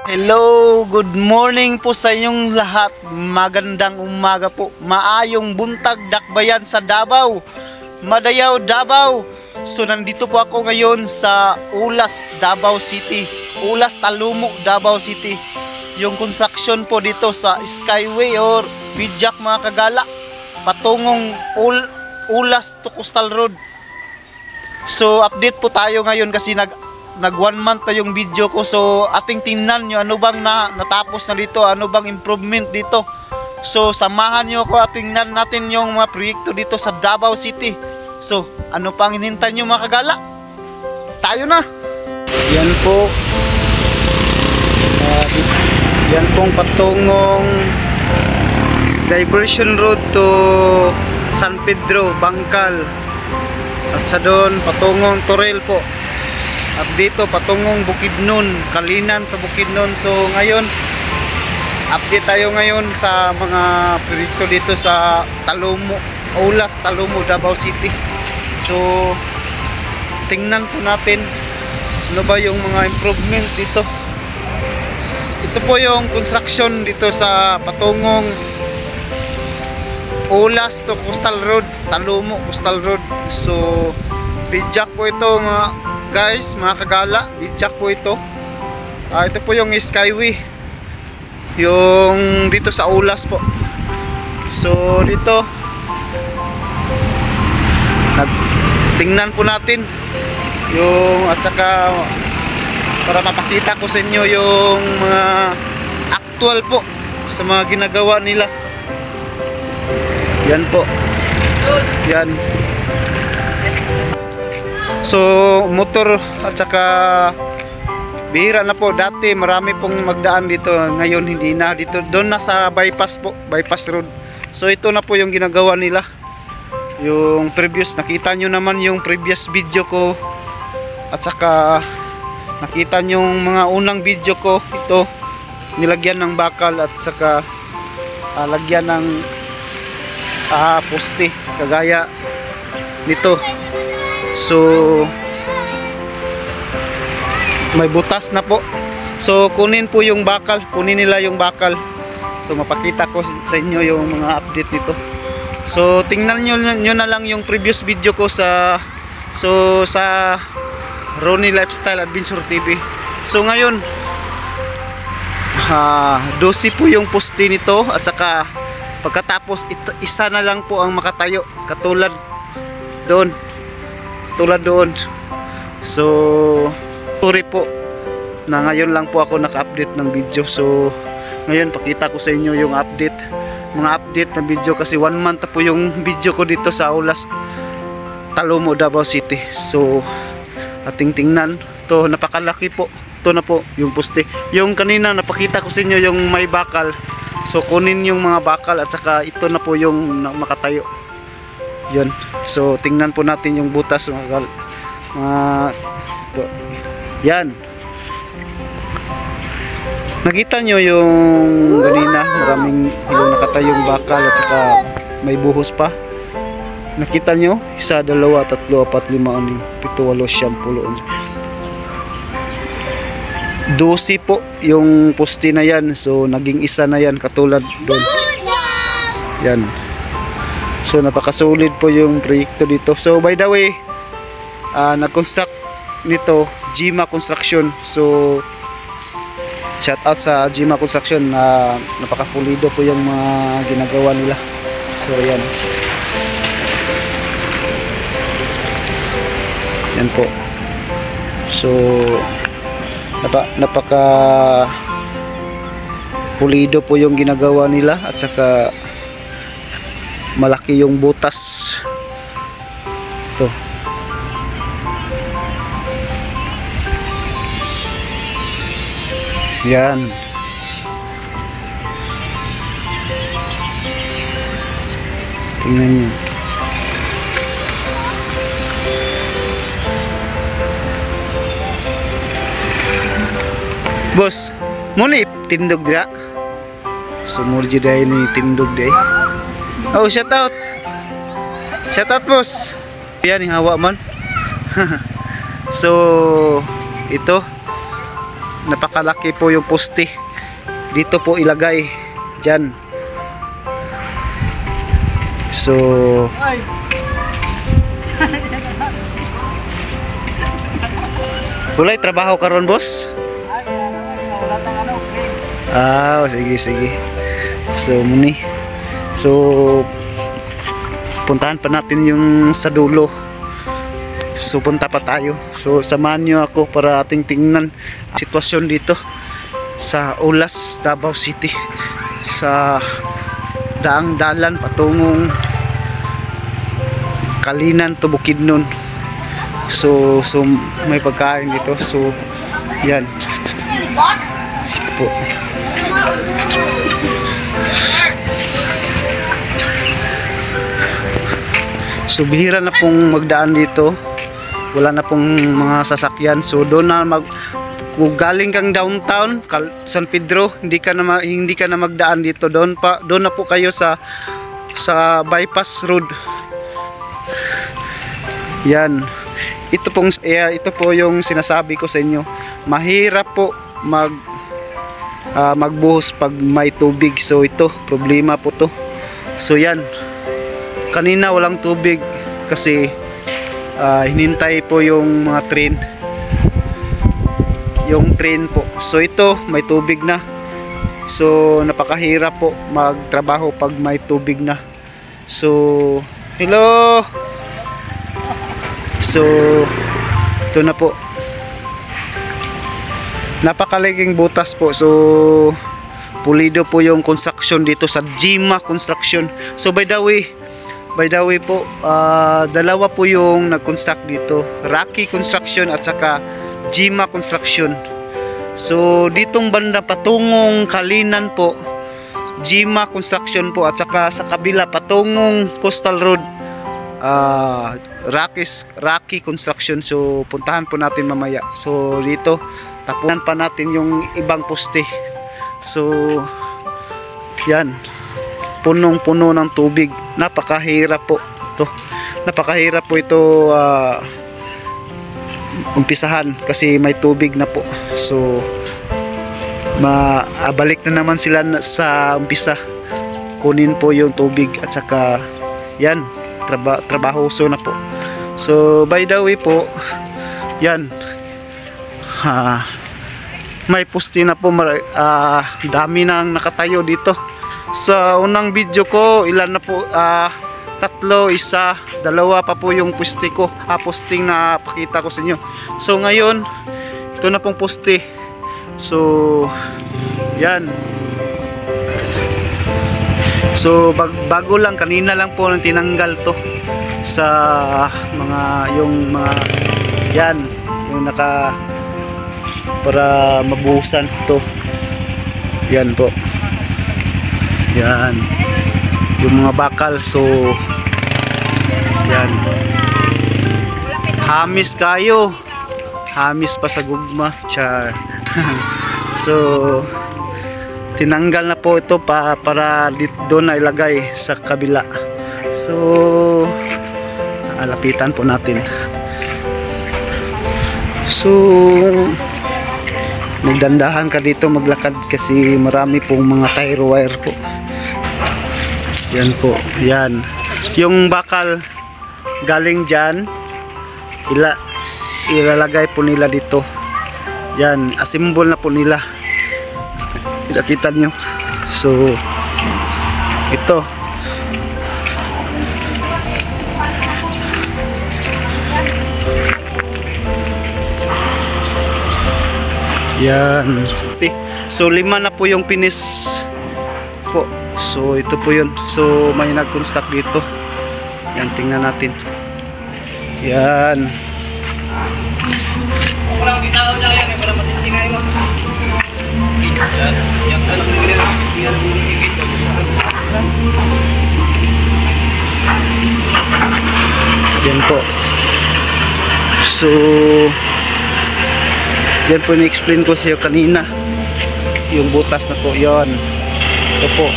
Hello, good morning po sa inyong lahat. Magandang umaga po. Maayong buntag dakbayan sa Davao. Madayaw, Davao. So nandito po ako ngayon sa Ulas, Davao City. Ulas, Talumok, Davao City. Yung construction po dito sa Skyway or Bijak mga kagala. Patungong Ulas to Coastal Road. So update po tayo ngayon kasi nag 1 month na yung video ko. So ating tingnan nyo ano bang natapos na dito, ano bang improvement dito. So samahan nyo ako at tingnan natin yung mga proyekto dito sa Davao City. So ano pang hinintay nyo mga kagala? Tayo na! Yan po, yan pong patungong diversion road to San Pedro, Bangkal. At sa doon patungong Torel po. At dito patungong Bukidnon, Kalinan to Bukidnon. So ngayon update tayo ngayon sa mga proyekto dito sa Talumok, Ulas, Talumok, Davao City. So tingnan po natin ano ba yung mga improvement dito. Ito po yung construction dito sa patungong Ulas to Coastal Road, Talumok Coastal Road. So Bijak po ito mga guys, mga kagala, Bijak po ito. Ito po yung Skyway, yung dito sa Ulas po. So dito tingnan po natin yung, at saka para mapakita ko sa inyo yung mga actual po sa mga ginagawa nila. Yan po, yan. So motor at saka bihira na po. Dati marami pong magdaan dito, ngayon hindi na. Dito doon na sa bypass po, bypass road. So ito na po yung ginagawa nila. Yung previous, nakita nyo naman yung previous video ko. At saka nakita nyo yung mga unang video ko. Ito nilagyan ng bakal at saka lagyan ng poste kagaya nito. So may butas na po. So kunin po yung bakal, kunin nila yung bakal. So mapakita ko sa inyo yung mga update nito. So tingnan nyo na lang yung previous video ko sa Ronnie Lifestyle Adventure TV. So ngayon 12 po yung poste nito at saka pagkatapos isa na lang po ang makatayo katulad doon. So sorry po na ngayon lang po ako naka-update ng video. So ngayon pakita ko sa inyo yung mga update na video kasi 1 month na po yung video ko dito sa Ulas, Talumok, Davao City. So ating tingnan to, napakalaki po. Ito na po yung poste. Yung kanina napakita ko sa inyo yung may bakal. So kunin yung mga bakal at saka ito na po yung makatayo. Yun. So tingnan po natin yung butas mga yan. Nakita nyo yung kanina maraming yung nakatayong bakal at saka may buhos pa. Nakita nyo? 1, 2, 3, 4, 5, 6, 7, 8, 9, 10, 11, 12 po yung poste na yan. So naging isa na yan katulad doon. Yan. So napakasolid po yung proyekto dito. So by the way, nag-construct nito Jima Construction. So shout out sa Jima Construction na napakapulido po yung mga ginagawa nila. So yan. Yan po. So napaka pulido po yung ginagawa nila at saka malaki yung butas. Ito. Yan. Tingnan nyo. Boss, muna tindog dira. Sumurji dahil ni tindog dahil. Oh, shout out. Shout out boss. Yan yung hawa man. So ito napakalaki po yung poste. Dito po ilagay dyan. So walay trabaho karon, boss? Sige, sige. So muni. So puntahan pa natin yung sa dulo. So punta pa tayo. So samahan nyo ako para ating tingnan sitwasyon dito sa Ulas, Davao City, sa daang dalan patungong Kalinan to Bukidnon. So may pagkain dito. So yan po. So bihira na pong magdaan dito. Wala na pong mga sasakyan. So doon na kung galing kang downtown San Pedro, hindi ka na magdaan dito. Doon na po kayo sa bypass road. Yan. Ito po yung sinasabi ko sa inyo. Mahirap po magbuhos pag may tubig. So ito, problema po to. So yan. Kanina walang tubig kasi hinintay po yung mga train. Yung train po. So ito, may tubig na. So napakahirap po magtrabaho pag may tubig na. So hello. So ito na po. Napakalaking butas po. So pulido po yung construction dito sa Jima Construction. So by the way po, dalawa po yung nag-construct dito, Rocky Construction at saka Jima Construction. So ditong banda patungong Kalinan po, Jima Construction po, at saka sa kabila patungong Coastal Road, Rocky Construction. So puntahan po natin mamaya. So dito tapunan pa natin yung ibang poste. So yan, punong-puno ng tubig. Napakahirap po ito. Napakahirap po ito umpisahan kasi may tubig na po. So balik na naman sila sa umpisa. Kunin po yung tubig at saka yan, trabahoso na po. So by the way po, yan, may poste na po. Dami nang nakatayo dito. Sa unang video ko, ilan na po? 3, 1, 2 pa po yung poste ko, posting na pakita ko sa inyo. So ngayon, ito na pong poste. So yan. So bago lang, kanina lang po nang tinanggal to sa yung mga yan, yung para mabuhusan to. Yan po. Yan. Yung mga bakal. So yan. Hamis kayo. Hamis pa sa gugma. Char. So tinanggal na po ito para doon na ilagay sa kabila. So lapitan po natin. So magdandahan ka dito maglakad kasi marami pong mga tire wire po. Yan po, yan. Yung bakal galing dyan, ilalagay po nila dito. Yan, assemble na po nila. Kita nyo. So ito. Yan. So 5 na po yung finish po. So ito po yun. So may nag-construct dito. Yan, tingnan natin. Yan. Yan po. So yan po ni-explain ko sa iyo kanina. Yung butas na po yon. Ito po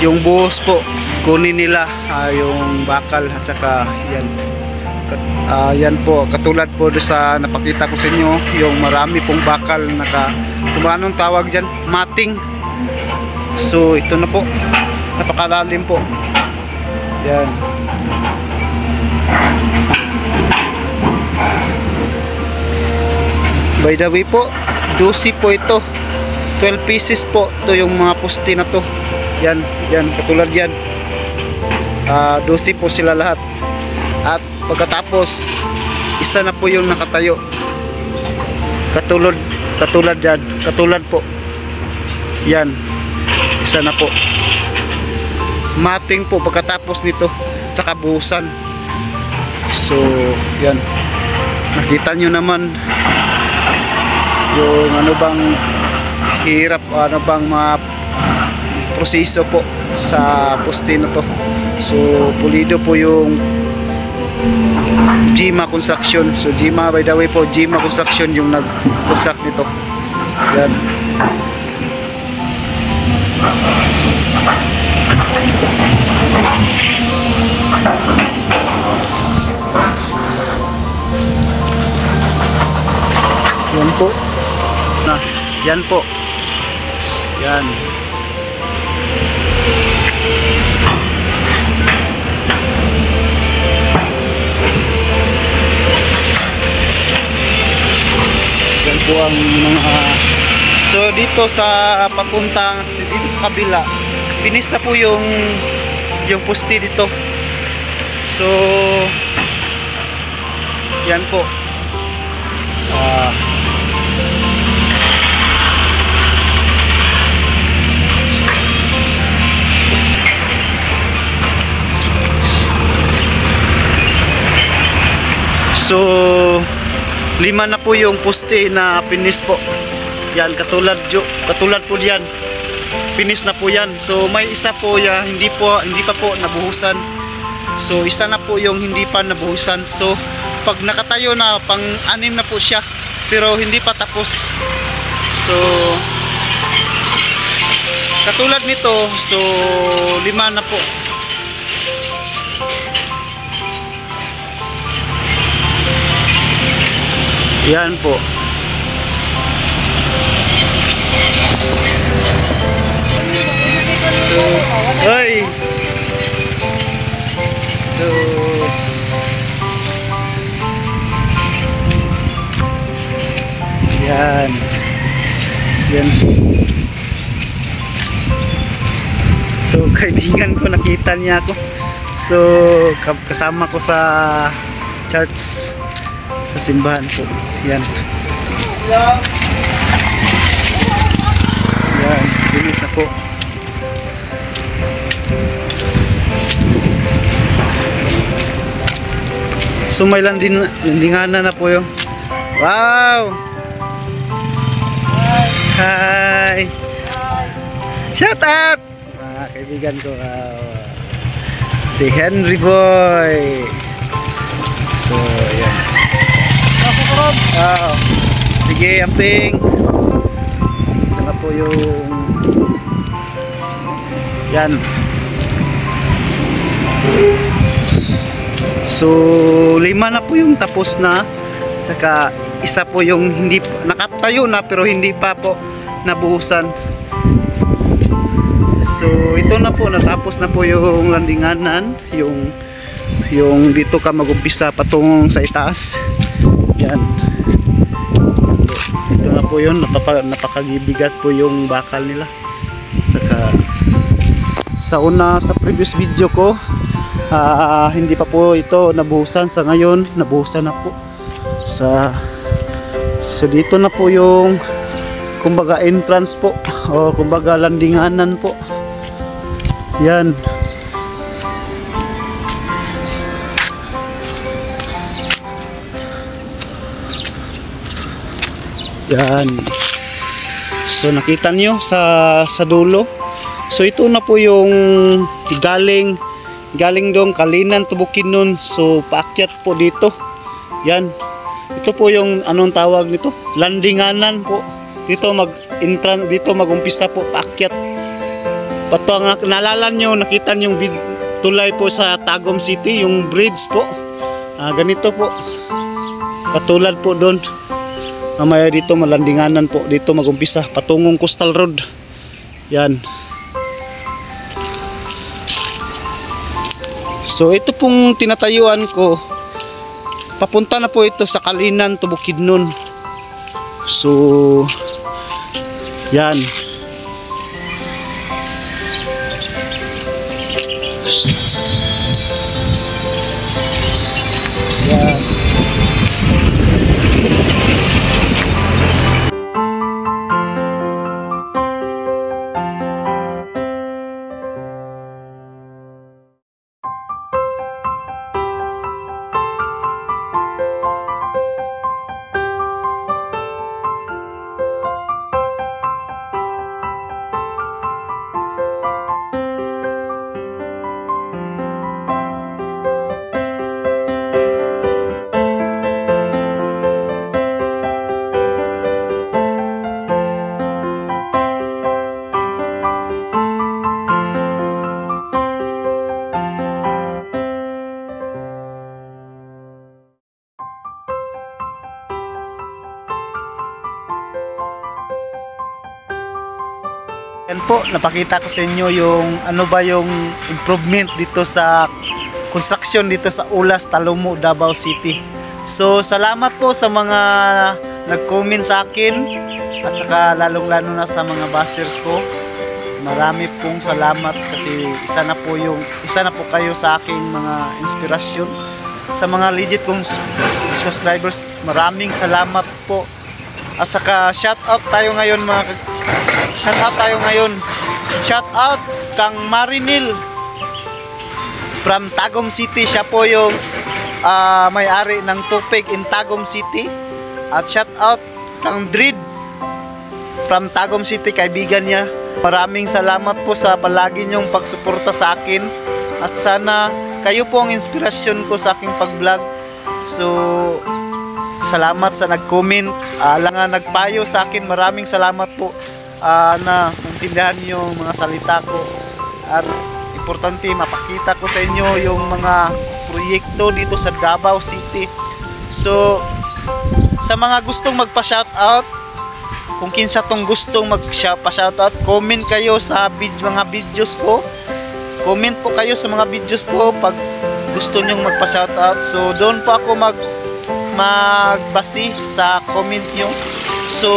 yung buhos po, kunin nila yung bakal at saka yan, Yan po, katulad po doon sa napakita ko sa inyo, yung marami pong bakal kung anong tawag dyan, mating. So ito na po, napakalalim po. Yan. By the way po, 12 po ito, 12 pieces po ito yung mga poste na to. Yan, katulad yan, 12 po sila lahat. At pagkatapos, isa na po yung nakatayo, katulad yan, katulad po yan, isa na po mating po pagkatapos nito, tsaka buhusan. So yan, nakita nyo naman yung ano bang hirap, ano bang mga proseso po sa poste na to. So pulido po yung Jima Construction. So Jima, by the way po, Jima Construction yung nag-construct nito. Yan. Yan po. Yan po. Yan. Yan po ang mga so dito sa papuntang dito sa kabila, finish na po yung poste dito. So yan po. So 5 na po yung poste na finish po. Yan, katulad po diyan. Finish na po yan. So may isa po hindi pa po nabuhusan. So isa na po yung hindi pa nabuhusan. So pag nakatayo na, pang-6 na po siya, pero hindi pa tapos. So katulad nito, so 5 na po. Yan po. So, ay. So, yan. Yan. So, kaibigan ko, nakita niya ako. So, kasama ko sa church, sa simbahan po. Yan. Yan, bilis na po. So may landinganan na po yung wow. Hi. Shout out. Kaibigan ko, si Henry Boy. So yan. Wow. Sige, amping. Ito na po yung yan. So 5 na po yung tapos na, saka isa po yung hindi nakatayo na pero hindi pa po nabuhusan. So ito na po, natapos na po yung landinganan, yung dito ka mag-umpisa patungong sa itaas. Yan. Ito na po yun, napakagibigat po yung bakal nila. Saka sa previous video ko, hindi pa po ito nabuhusan. Sa ngayon nabuhusan na po. So dito na po yung kumbaga entrance po, o kumbaga landinganan po. Yan. Yan. So nakita niyo sa dulo. So ito na po yung galing doon Kalinan to Bukidnon. So paakyat po dito. Yan. Ito po yung anong tawag nito? Landinganan po. Dito mag-umpisa po paakyat. Pato ang naalala nyo, nakita nyo yung tulay po sa Tagum City, yung bridge po. Ganito po. Katulad po doon. Mamaya dito malandinganan po. Dito magumpisa. Patungong Coastal Road. Yan. So ito pong tinatayuan ko. Papunta na po ito sa Kalinan to Bukidnon. So yan. Yan. Yan po, napakita ko sa inyo yung ano ba yung improvement dito sa construction dito sa Ulas, Talomo, Davao City. So salamat po sa mga nag-comment sa akin at saka lalong-lalo na sa mga bashers ko. Marami pong salamat kasi isa na po kayo sa aking mga inspirasyon. Sa mga legit kong subscribers, maraming salamat po. At saka shout out tayo ngayon Shout out kang Marinil from Tagum City. Siya po yung may-ari ng Tupig in Tagum City. At shout out kang Drid from Tagum City, kaibigan niya. Maraming salamat po sa palagi niyong pagsuporta sa akin. At sana kayo po ang inspirasyon ko sa aking pag-vlog. So salamat sa nag-comment, nagpayo sa akin. Maraming salamat po na maintindihan yung mga salita ko. At importante mapakita ko sa inyo yung mga proyekto dito sa Davao City. So sa mga gustong magpa-shoutout, kung kinsa tong gustong magpa-shoutout, comment kayo sa mga videos ko. Comment po kayo sa mga videos ko pag gusto nyong magpa-shoutout. So doon po ako magbasi sa comment nyo. So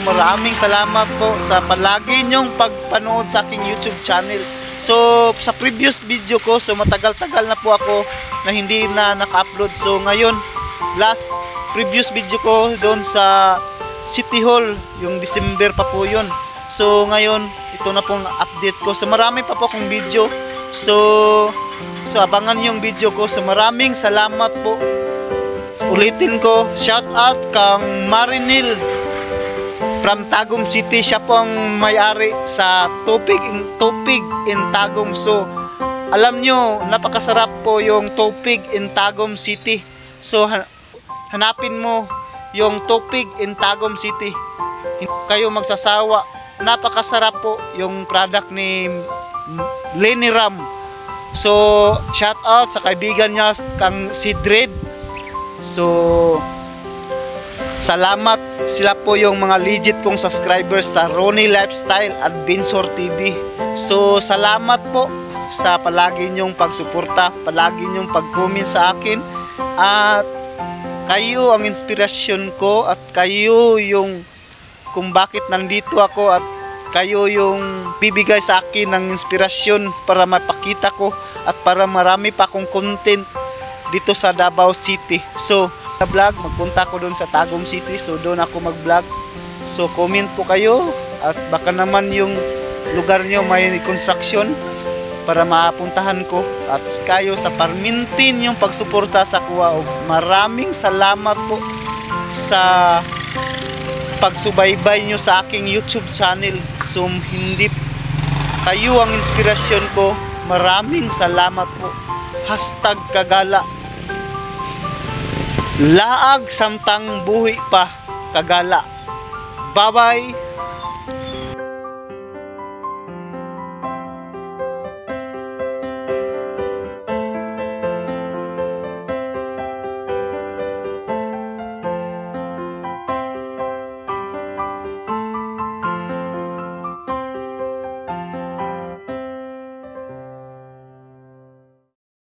maraming salamat po sa palagi nyong pagpanood sa aking YouTube channel. So sa previous video ko, so matagal-tagal na po ako na hindi na naka-upload. So ngayon, previous video ko doon sa City Hall, yung December pa po yun. So ngayon, ito na pong update ko. So marami pa po akong video. So abangan yung video ko. So maraming salamat po. Ulitin ko, shout out kang Marinil from Tagum City. Siya po ang may-ari sa Tupig in Tagum. So alam nyo, napakasarap po yung Tupig in Tagum City. So hanapin mo yung Tupig in Tagum City, hindi kayo magsasawa. Napakasarap po yung product ni Lenny Ram. So shout out sa kaibigan niya kang si Dred. So salamat, sila po yung mga legit kong subscribers sa Ronnie Lifestyle Adventure TV. So salamat po sa palagi nyong pagsuporta, palagi nyong pag-comment sa akin. At kayo ang inspirasyon ko, at kayo yung kung bakit nandito ako, at kayo yung bibigay sa akin ng inspirasyon para mapakita ko at para marami pa akong content dito sa Davao City. So sa vlog, magpunta ko doon sa Tagum City. So doon ako mag-vlog. So comment po kayo, at baka naman yung lugar nyo may construction para mapuntahan ko. At kayo sa parmintin yung pagsuporta sa kuwa. Maraming salamat po sa pagsubaybay nyo sa aking YouTube channel. So hindi kayo ang inspirasyon ko. Maraming salamat po. #kagala. Laag samtang buhi pa, kagala. Bye-bye.